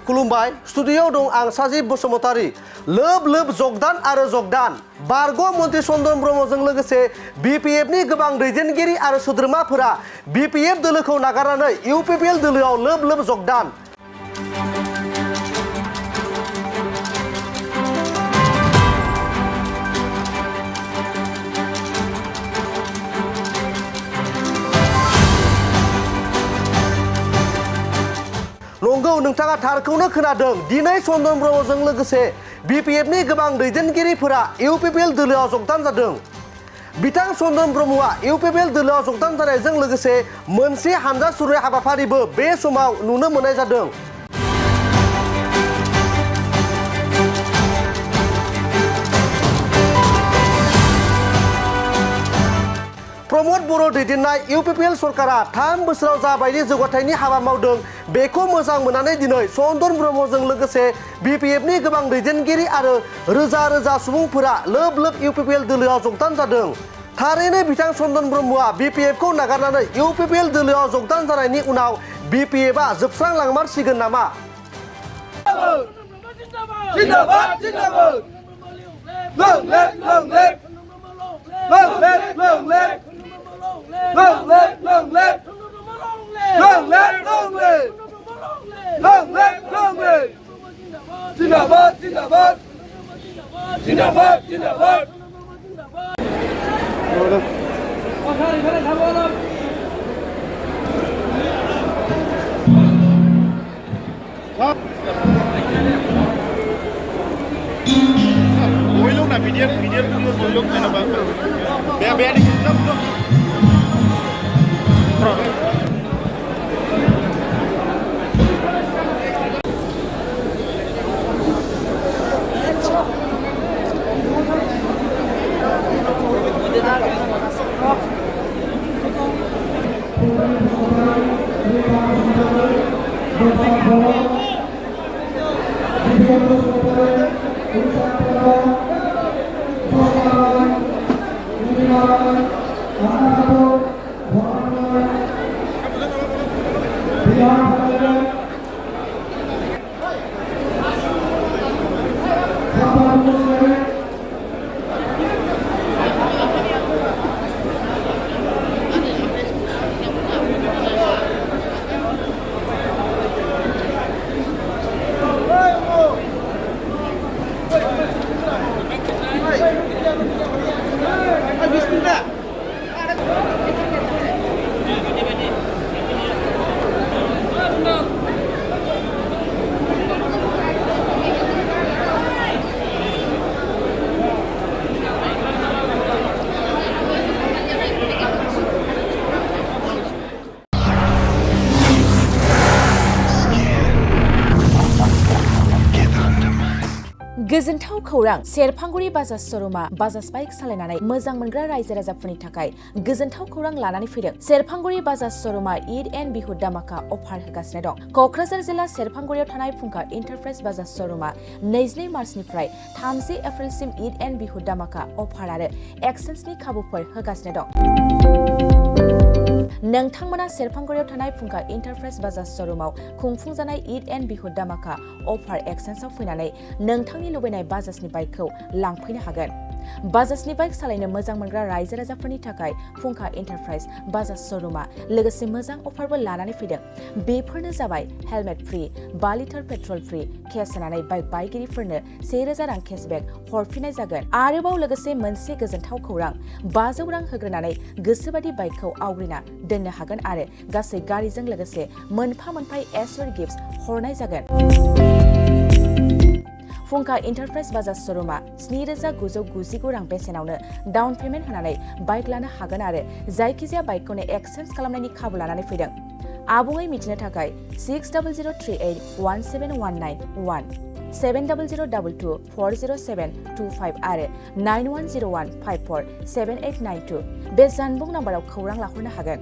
खुलुमबाय स्टुडिय'आव दं आं साजिब बसुमतारी लोब लोब जगदान आरो जगदान बारग' मन्त्रि चन्दन ब्रह्मजों लोगोसे बिपिएफनि गोबां दैदेनगिरि आरो सोद्रोमाफोरा बिपिएफ दोलोखौ नागारनानै इउपिपिएल दोलोआव लोब लोब जगदान नंगौ नोंथाङा थारखौनो खोनादों दिनै चन्दन ब्रह्मजों लोगोसे बिपिएफनि गोबां दैदेनगिरिफोरा इउपिपिएल दोलोआव जगदान जादों बिथां चन्दन ब्रह्मआ इउपिपिएल दोलोआव जगदान जानायजों लोगोसे मोनसे हानजा सुरनाय हाबाफारिबो बे समाव नुनो मोननाय जादों प्रमद बर' दैदेननाय इउपिपिएल सरकारा 3 बोसोराव जाबायदि जौगाथायनि हाबा मावदों बेखौ मोजां मोननानै दिनै चन्दन ब्रह्मजों लोगोसे बिपिएफनि गोबां दैदेनगिरि आरो रोजा रोजा सुबुंफोरा लोब लोब इउपिपिएल दोलोआव जगदान जादों थारैनो बिथां चन्दन ब्रह्मआ बिपिएफखौ नागारनानै इउपिपिएल दोलोआव जगदान जानायनि उनाव बिपिएफआ जोबस्रांलांमारसिगोन नामा Long live! Zindabad! Woy लोग ना मीडिया woy लोग ना बे नहीं गोजोनथाव खौरां सेरफांगुरि बाजाज श'रुमा बाजाज बाइक सालायनानै मोजां मोनग्रा रायजो राजाफोरनि थाखाय गोजोनथाव खौरां लानानै फैदों सेरफांगुरि बाजाज श'रुमा ईद एन्ड बिहु दामाका अफार होगासिनो दं क'क्राझार जिल्ला सेरफांगुरियाव थानाय फुंखा इन्टारप्राइज बाजाज श'रुमा 22 मार्चनिफ्राय 30 एप्रिलसिम ईद एन्ड बिहु दामाका अफार आरो एक्सचेन्जनि खाबुफोर होगासिनो दं नोंथांमोना सेरफांगुरियाव थानाय फुंखा इन्टारप्राइज बाजाज श'रुमाव खुंफुंजानाय ईद एन्ड बिहु दामाका अफार एक्सचेन्जआव फैनानै नोंथांनि लुबैनाय बाजाजनि बाइकखौ लांफैनो हागोन बाजाजनि बाइक सालायनो मोजां मोनग्रा रायजो राजाफोरनि थाखाय फुंखा इन्टारप्राइज बाजाज श'रुमा लोगोसे मोजां अफारबो लानानै फैदों बेफोरनो जाबाय helmet free 5 litre petrol free case होनानै बाइक बायगिरिफोरनो 1000 रां केसबेक हरफिननाय जागोन आरोबाव लोगोसे मोनसे गोजोनथाव खौरां 500 रां होग्रोनानै गोसोबादि बाइकखौ आवग्रिना दोननो हागोन आरो गासै गारिजों लोगोसे मोनफा एसर गिफ्ट हरनाय जागोन फुंखा इन्टारप्राइज बाजाज श'रुमा 7999 रां बेसेनावनो डाउन पेमेन्ट होनानै बाइक लानो हागोन आरो जायखिजाया बाइकखौनो एक्सचेन्ज खालामनायनि खाबु लानानै फैदों आबुङै मिथिनो थाखाय 6003817191 7002240725 आरो 9101547892 बे जानबुं नाम्बाराव खौरां लाहरनो हागोन